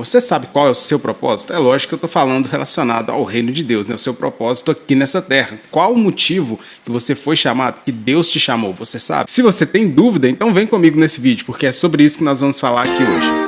Você sabe qual é o seu propósito? É lógico que eu estou falando relacionado ao reino de Deus, né? O seu propósito aqui nessa terra. Qual o motivo que você foi chamado, que Deus te chamou? Você sabe? Se você tem dúvida, então vem comigo nesse vídeo, porque é sobre isso que nós vamos falar aqui hoje.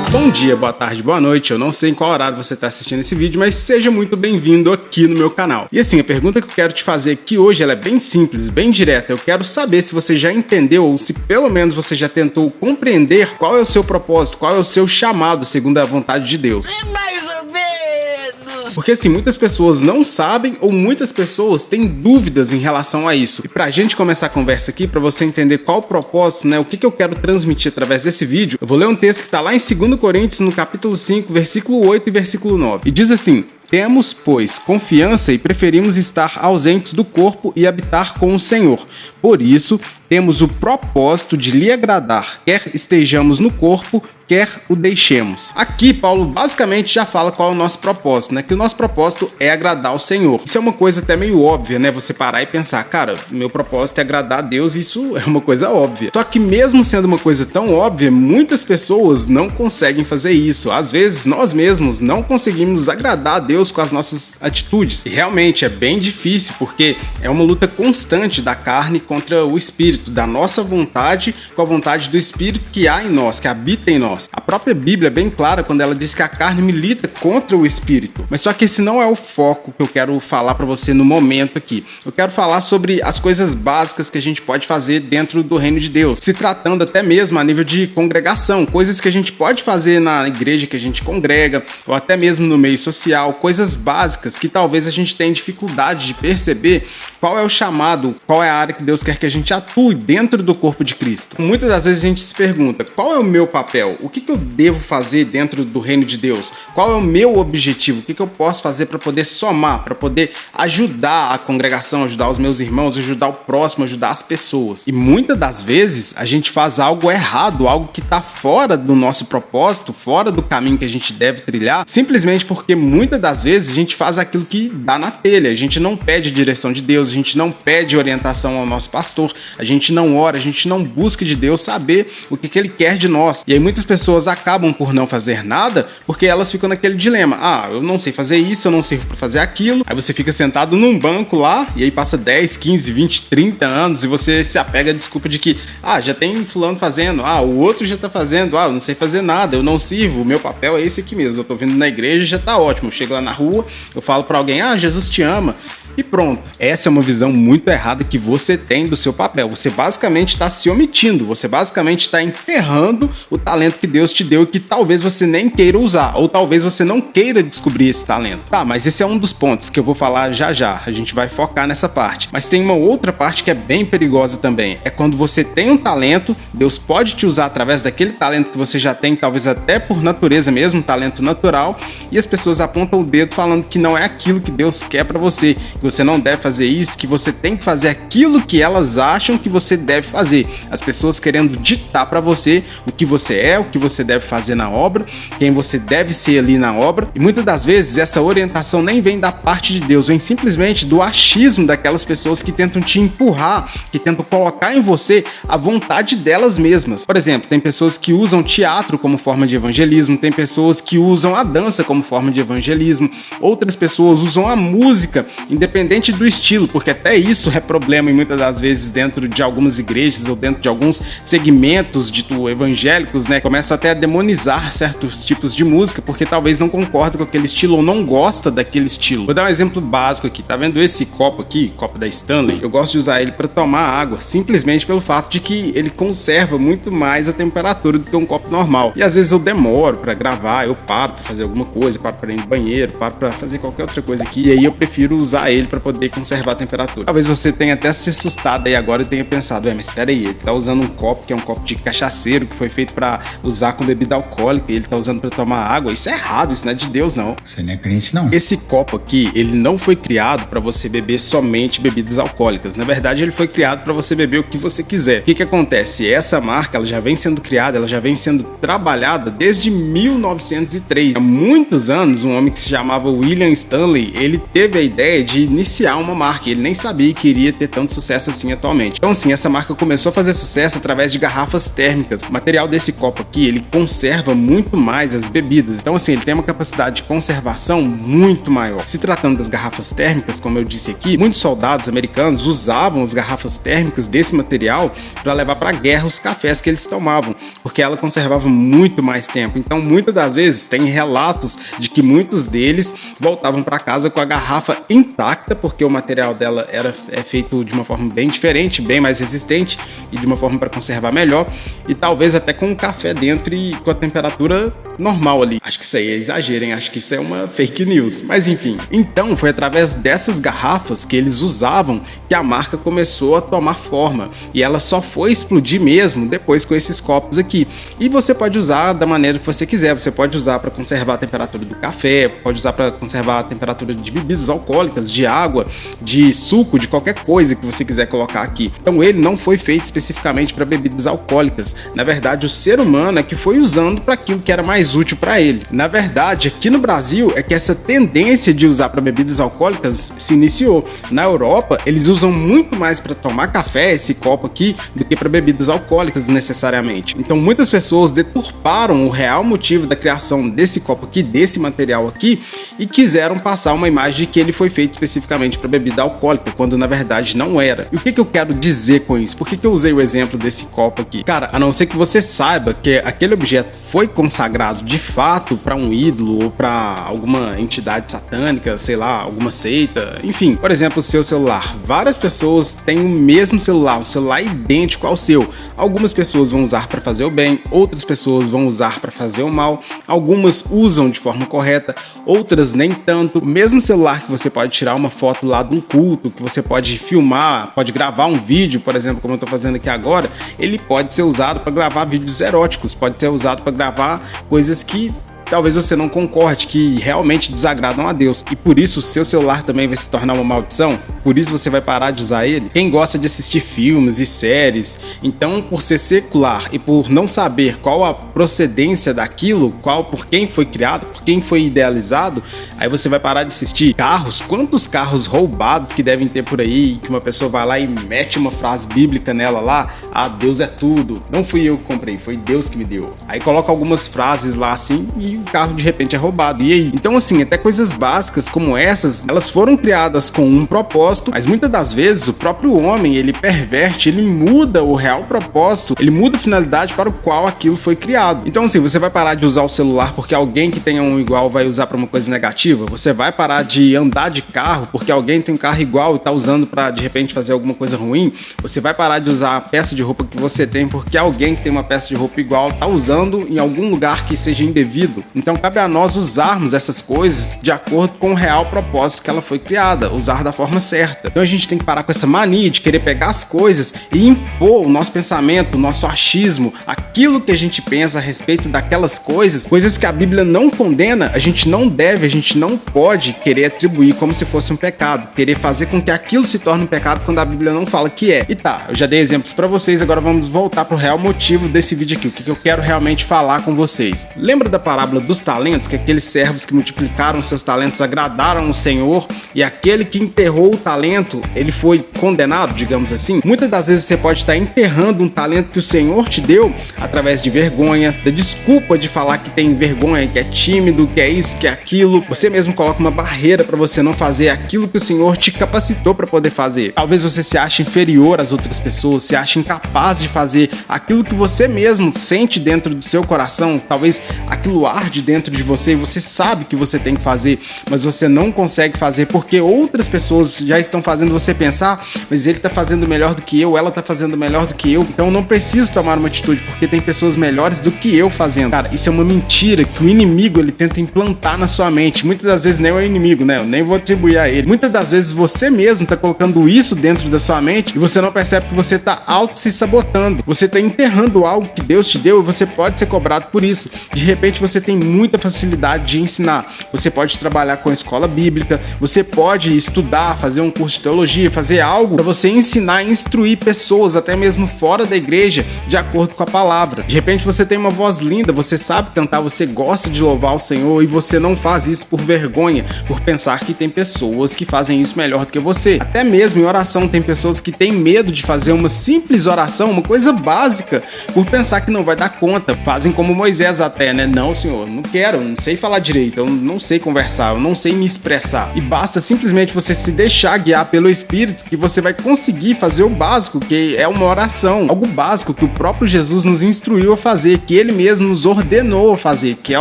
Bom dia, boa tarde, boa noite, eu não sei em qual horário você está assistindo esse vídeo, mas seja muito bem-vindo aqui no meu canal. E assim, a pergunta que eu quero te fazer aqui hoje, ela é bem simples, bem direta. Eu quero saber se você já entendeu, ou se pelo menos você já tentou compreender qual é o seu propósito, qual é o seu chamado segundo a vontade de Deus. É mais ou menos. Porque assim, muitas pessoas não sabem ou muitas pessoas têm dúvidas em relação a isso. E pra gente começar a conversa aqui, pra você entender qual o propósito, né, o que eu quero transmitir através desse vídeo, eu vou ler um texto que tá lá em 2 Coríntios, no capítulo 5, versículo 8 e versículo 9. E diz assim: temos, pois, confiança e preferimos estar ausentes do corpo e habitar com o Senhor. Por isso, temos o propósito de lhe agradar, quer estejamos no corpo, quer o deixemos. Aqui, Paulo basicamente já fala qual é o nosso propósito, né? Que o nosso propósito é agradar ao Senhor. Isso é uma coisa até meio óbvia, né? Você parar e pensar, cara, meu propósito é agradar a Deus, isso é uma coisa óbvia. Só que mesmo sendo uma coisa tão óbvia, muitas pessoas não conseguem fazer isso. Às vezes, nós mesmos não conseguimos agradar a Deus com as nossas atitudes. E realmente é bem difícil, porque é uma luta constante da carne contra o espírito, da nossa vontade com a vontade do espírito que há em nós, que habita em nós. A própria Bíblia é bem clara quando ela diz que a carne milita contra o espírito. Mas só que esse não é o foco que eu quero falar para você no momento aqui. Eu quero falar sobre as coisas básicas que a gente pode fazer dentro do reino de Deus, se tratando até mesmo a nível de congregação, coisas que a gente pode fazer na igreja que a gente congrega, ou até mesmo no meio social, coisas básicas que talvez a gente tenha dificuldade de perceber qual é o chamado, qual é a área que Deus quer que a gente atue dentro do corpo de Cristo. Muitas das vezes a gente se pergunta, qual é o meu papel? O que eu devo fazer dentro do reino de Deus? Qual é o meu objetivo? O que eu posso fazer para poder somar, para poder ajudar a congregação, ajudar os meus irmãos, ajudar o próximo, ajudar as pessoas? E muitas das vezes a gente faz algo errado, algo que está fora do nosso propósito, fora do caminho que a gente deve trilhar, simplesmente porque muitas das vezes a gente faz aquilo que dá na telha. A gente não pede direção de Deus, a gente não pede orientação ao nosso pastor, a gente não ora, a gente não busca de Deus saber o que Ele quer de nós. E aí muitas pessoas acabam por não fazer nada porque elas ficam naquele dilema: ah, eu não sei fazer isso, eu não sei fazer aquilo. Aí você fica sentado num banco lá e aí passa 10, 15, 20, 30 anos e você se apega à desculpa de que já tem fulano fazendo, o outro já tá fazendo, eu não sei fazer nada, eu não sirvo, o meu papel é esse aqui mesmo, eu tô vindo na igreja e já tá ótimo. Eu chego lá na rua, eu falo pra alguém, Jesus te ama. E pronto. Essa é uma visão muito errada que você tem do seu papel. Você basicamente está se omitindo, você basicamente está enterrando o talento que Deus te deu e que talvez você nem queira usar, ou talvez você não queira descobrir esse talento. Tá, mas esse é um dos pontos que eu vou falar já já. A gente vai focar nessa parte. Mas tem uma outra parte que é bem perigosa também. É quando você tem um talento, Deus pode te usar através daquele talento que você já tem, talvez até por natureza mesmo, um talento natural, e as pessoas apontam o dedo falando que não é aquilo que Deus quer pra você, que você não deve fazer isso, que você tem que fazer aquilo que elas acham que você deve fazer. As pessoas querendo ditar pra você o que você é, o que você deve fazer na obra, quem você deve ser ali na obra. E muitas das vezes essa orientação nem vem da parte de Deus, vem simplesmente do achismo daquelas pessoas que tentam te empurrar, que tentam colocar em você a vontade delas mesmas. Por exemplo, tem pessoas que usam teatro como forma de evangelismo, tem pessoas que usam a dança como forma de evangelismo, outras pessoas usam a música, independente do estilo, porque até isso é problema e muitas das vezes dentro de algumas igrejas ou dentro de alguns segmentos dito evangélicos, né, começam até a demonizar certos tipos de música porque talvez não concorda com aquele estilo ou não gosta daquele estilo. Vou dar um exemplo básico aqui, tá vendo esse copo aqui, copo da Stanley? Eu gosto de usar ele para tomar água, simplesmente pelo fato de que ele conserva muito mais a temperatura do que um copo normal. E às vezes eu demoro para gravar, eu paro para fazer alguma coisa, paro para ir no banheiro, paro para fazer qualquer outra coisa aqui, e aí eu prefiro usar ele para poder conservar a temperatura. Talvez você tenha até se assustado aí agora e tenha pensado, mas espera aí, ele tá usando um copo que é um copo de cachaceiro, que foi feito para usar com bebida alcoólica, e ele tá usando para tomar água. Isso é errado, isso não é de Deus não. Você não é crente não. Esse copo aqui, ele não foi criado para você beber somente bebidas alcoólicas. Na verdade, ele foi criado para você beber o que você quiser. O que acontece? Essa marca, ela já vem sendo criada, ela já vem sendo trabalhada desde 1903. Há muitos anos, um homem que se chamava William Stanley, ele teve a ideia de iniciar uma marca. Ele nem sabia que iria ter tanto sucesso assim atualmente. Então assim, essa marca começou a fazer sucesso através de garrafas térmicas. O material desse copo aqui, ele conserva muito mais as bebidas. Então assim, ele tem uma capacidade de conservação muito maior. Se tratando das garrafas térmicas, como eu disse aqui, muitos soldados americanos usavam as garrafas térmicas desse material para levar para a guerra os cafés que eles tomavam, porque ela conservava muito mais tempo. Então muitas das vezes tem relatos de que muitos deles voltavam para casa com a garrafa intacta, porque o material dela é feito de uma forma bem diferente, bem mais resistente e de uma forma para conservar melhor, e talvez até com o café dentro e com a temperatura normal ali. Acho que isso aí é exagero, hein? Acho que isso é uma fake news, mas enfim. Então foi através dessas garrafas que eles usavam que a marca começou a tomar forma, e ela só foi explodir mesmo depois com esses copos aqui. E você pode usar da maneira que você quiser. Você pode usar para conservar a temperatura do café, pode usar para conservar a temperatura de bebidas alcoólicas, de água, de suco, de qualquer coisa que você quiser colocar aqui. Então ele não foi feito especificamente para bebidas alcoólicas. Na verdade, o ser humano é que foi usando para aquilo que era mais útil para ele. Na verdade, aqui no Brasil é que essa tendência de usar para bebidas alcoólicas se iniciou. Na Europa, eles usam muito mais para tomar café, esse copo aqui, do que para bebidas alcoólicas necessariamente. Então muitas pessoas deturparam o real motivo da criação desse copo aqui, desse material aqui, e quiseram passar uma imagem de que ele foi feito especificamente para bebida alcoólica, quando na verdade não era. E o que eu quero dizer com isso? Por que eu usei o exemplo desse copo aqui? Cara, a não ser que você saiba que aquele objeto foi consagrado de fato para um ídolo ou para alguma entidade satânica, sei lá, alguma seita, enfim. Por exemplo, o seu celular. Várias pessoas têm o mesmo celular, um celular idêntico ao seu. Algumas pessoas vão usar para fazer o bem, outras pessoas vão usar para fazer o mal, algumas usam de forma correta, outras nem tanto. O mesmo celular que você pode tirar uma foto lá de um culto, que você pode filmar, pode gravar um vídeo, por exemplo, como eu estou fazendo aqui agora, ele pode ser usado para gravar vídeos eróticos, pode ser usado para gravar coisas que talvez você não concorde, que realmente desagradam a Deus, e por isso o seu celular também vai se tornar uma maldição, por isso você vai parar de usar ele. Quem gosta de assistir filmes e séries, então por ser secular e por não saber qual a procedência daquilo, por quem foi criado, por quem foi idealizado, aí você vai parar de assistir. Carros, quantos carros roubados que devem ter por aí, que uma pessoa vai lá e mete uma frase bíblica nela lá, ah, Deus é tudo, não fui eu que comprei, foi Deus que me deu. Aí coloca algumas frases lá assim e o carro de repente é roubado, e aí? Então assim, até coisas básicas como essas, elas foram criadas com um propósito, mas muitas das vezes o próprio homem, ele perverte, ele muda o real propósito, ele muda a finalidade para o qual aquilo foi criado. Então assim, você vai parar de usar o celular porque alguém que tenha um igual vai usar para uma coisa negativa? Você vai parar de andar de carro porque alguém tem um carro igual e tá usando para de repente fazer alguma coisa ruim? Você vai parar de usar a peça de roupa que você tem porque alguém que tem uma peça de roupa igual tá usando em algum lugar que seja indevido? Então cabe a nós usarmos essas coisas de acordo com o real propósito que ela foi criada, usar da forma certa. Então a gente tem que parar com essa mania de querer pegar as coisas e impor o nosso pensamento, o nosso achismo, aquilo que a gente pensa a respeito daquelas coisas que a Bíblia não condena. A gente não deve, a gente não pode querer atribuir como se fosse um pecado, querer fazer com que aquilo se torne um pecado quando a Bíblia não fala que é. E tá, eu já dei exemplos pra vocês, agora vamos voltar pro real motivo desse vídeo aqui, o que eu quero realmente falar com vocês. Lembra da parábola dos talentos, que aqueles servos que multiplicaram seus talentos agradaram o Senhor, e aquele que enterrou o talento, ele foi condenado, digamos assim? Muitas das vezes você pode estar enterrando um talento que o Senhor te deu através de vergonha, da desculpa de falar que tem vergonha, que é tímido, que é isso, que é aquilo. Você mesmo coloca uma barreira para você não fazer aquilo que o Senhor te capacitou para poder fazer. Talvez você se ache inferior às outras pessoas, se ache incapaz de fazer aquilo que você mesmo sente dentro do seu coração. Talvez aquilo arde dentro de você e você sabe que você tem que fazer, mas você não consegue fazer porque outras pessoas já estão fazendo você pensar, mas ele tá fazendo melhor do que eu, ela tá fazendo melhor do que eu, então eu não preciso tomar uma atitude porque tem pessoas melhores do que eu fazendo. Cara, isso é uma mentira que o inimigo ele tenta implantar na sua mente. Muitas das vezes nem é o inimigo, né? Eu nem vou atribuir a ele. Muitas das vezes você mesmo tá colocando isso dentro da sua mente e você não percebe que você tá auto se sabotando. Você tá enterrando algo que Deus te deu e você pode ser cobrado por isso. De repente você tem tem muita facilidade de ensinar. Você pode trabalhar com a escola bíblica, você pode estudar, fazer um curso de teologia, fazer algo para você ensinar e instruir pessoas, até mesmo fora da igreja, de acordo com a palavra. De repente você tem uma voz linda, você sabe cantar, você gosta de louvar o Senhor e você não faz isso por vergonha, por pensar que tem pessoas que fazem isso melhor do que você. Até mesmo em oração tem pessoas que têm medo de fazer uma simples oração, uma coisa básica, por pensar que não vai dar conta. Fazem como Moisés até, né? Não, Senhor, não quero, não sei falar direito, eu não sei conversar, eu não sei me expressar. E basta simplesmente você se deixar guiar pelo Espírito que você vai conseguir fazer o básico, que é uma oração. Algo básico que o próprio Jesus nos instruiu a fazer, que ele mesmo nos ordenou a fazer, que é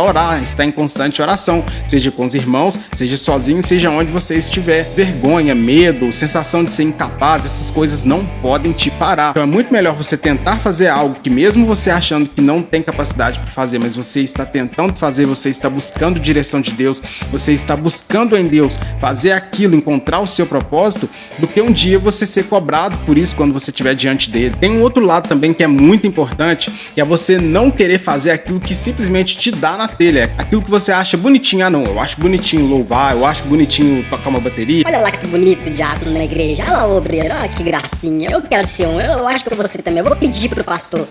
orar, estar em constante oração, seja com os irmãos, seja sozinho, seja onde você estiver. Vergonha, medo, sensação de ser incapaz, essas coisas não podem te parar. Então é muito melhor você tentar fazer algo que mesmo você achando que não tem capacidade para fazer, mas você está tentando fazer, você está buscando direção de Deus, você está buscando em Deus fazer aquilo, encontrar o seu propósito, do que um dia você ser cobrado por isso quando você estiver diante dele. Tem um outro lado também que é muito importante, que é você não querer fazer aquilo que simplesmente te dá na telha, aquilo que você acha bonitinho. Ah não, eu acho bonitinho louvar, eu acho bonitinho tocar uma bateria. Olha lá que bonito diácono na igreja, olha lá o obreiro, olha que gracinha, eu quero ser um, eu acho que eu vou ser também, eu vou pedir pro pastor.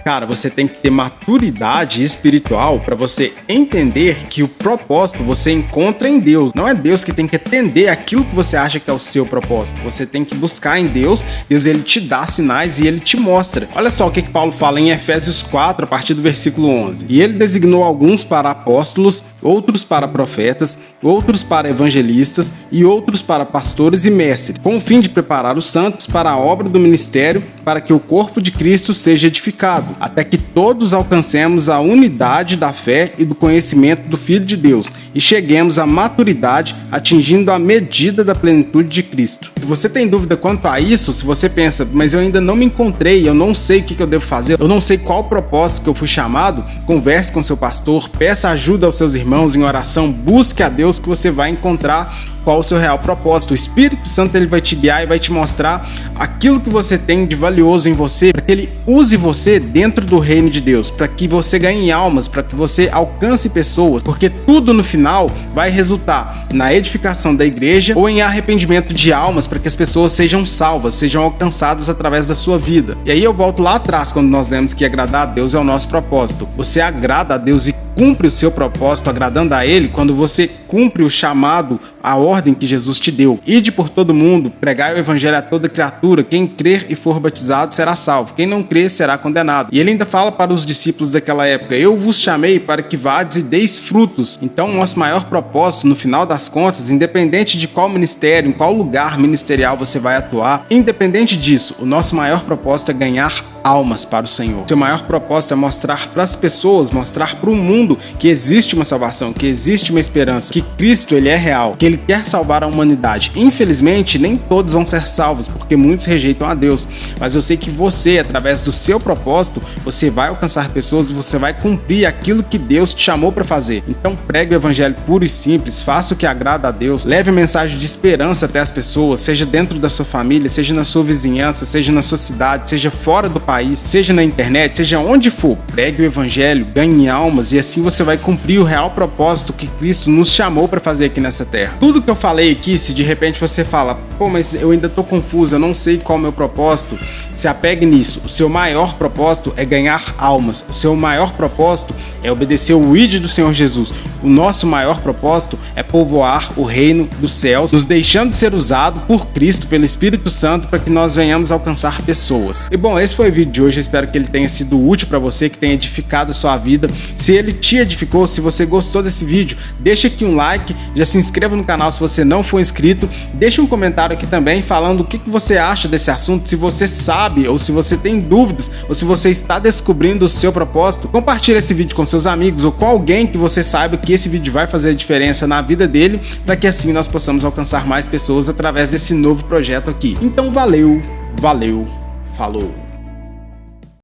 Cara, você tem que ter maturidade espiritual para você entender que o propósito você encontra em Deus. Não é Deus que tem que atender aquilo que você acha que é o seu propósito. Você tem que buscar em Deus. Deus, ele te dá sinais e ele te mostra. Olha só o que Paulo fala em Efésios 4, a partir do versículo 11. E ele designou alguns para apóstolos, outros para profetas, outros para evangelistas e outros para pastores e mestres, com o fim de preparar os santos para a obra do ministério, para que o corpo de Cristo seja edificado, até que todos alcancemos a unidade da fé e do conhecimento do Filho de Deus e cheguemos à maturidade, atingindo a medida da plenitude de Cristo. Se você tem dúvida quanto a isso, se você pensa, mas eu ainda não me encontrei, eu não sei o que eu devo fazer, eu não sei qual propósito que eu fui chamado, converse com seu pastor, peça ajuda aos seus irmãos em oração, busque a Deus que você vai encontrar qual o seu real propósito. O Espírito Santo, ele vai te guiar e vai te mostrar aquilo que você tem de valioso em você, para que ele use você dentro do reino de Deus, para que você ganhe almas, para que você alcance pessoas, porque tudo no final vai resultar na edificação da igreja ou em arrependimento de almas, para que as pessoas sejam salvas, sejam alcançadas através da sua vida. E aí eu volto lá atrás, quando nós lemos que agradar a Deus é o nosso propósito. Você agrada a Deus e cumpre o seu propósito agradando a Ele quando você cumpre o chamado, a ordem que Jesus te deu. Ide por todo mundo, pregai o evangelho a toda criatura, quem crer e for batizado será salvo, quem não crer será condenado. E ele ainda fala para os discípulos daquela época, eu vos chamei para que vades e deis frutos. Então o nosso maior propósito, no final das contas, independente de qual ministério, em qual lugar ministerial você vai atuar, independente disso, o nosso maior propósito é ganhar almas para o Senhor. Seu maior propósito é mostrar para as pessoas, mostrar para o mundo que existe uma salvação, que existe uma esperança, que Cristo, ele é real, que ele quer salvar a humanidade. Infelizmente, nem todos vão ser salvos, porque muitos rejeitam a Deus, mas eu sei que você, através do seu propósito, você vai alcançar pessoas e você vai cumprir aquilo que Deus te chamou para fazer. Então pregue o evangelho puro e simples, faça o que agrada a Deus, leve a mensagem de esperança até as pessoas, seja dentro da sua família, seja na sua vizinhança, seja na sua cidade, seja fora do país, seja na internet, seja onde for, pregue o evangelho, ganhe almas e assim você vai cumprir o real propósito que Cristo nos chamou para fazer aqui nessa terra. Tudo que eu falei aqui, se de repente você fala, pô, mas eu ainda tô confuso, eu não sei qual é o meu propósito, se apegue nisso. O seu maior propósito é ganhar almas, o seu maior propósito é obedecer o ID do Senhor Jesus. O nosso maior propósito é povoar o reino dos céus, nos deixando de ser usado por Cristo, pelo Espírito Santo, para que nós venhamos alcançar pessoas. E bom, esse foi o vídeo de hoje, eu espero que ele tenha sido útil para você, que tenha edificado a sua vida. Se ele te edificou, se você gostou desse vídeo, deixa aqui um like, já se inscreva no canal se você não for inscrito, deixa um comentário aqui também falando o que você acha desse assunto, se você sabe ou se você tem dúvidas ou se você está descobrindo o seu propósito. Compartilhe esse vídeo com seus amigos ou com alguém que você saiba que esse vídeo vai fazer a diferença na vida dele, para que assim nós possamos alcançar mais pessoas através desse novo projeto aqui. Então valeu, falou!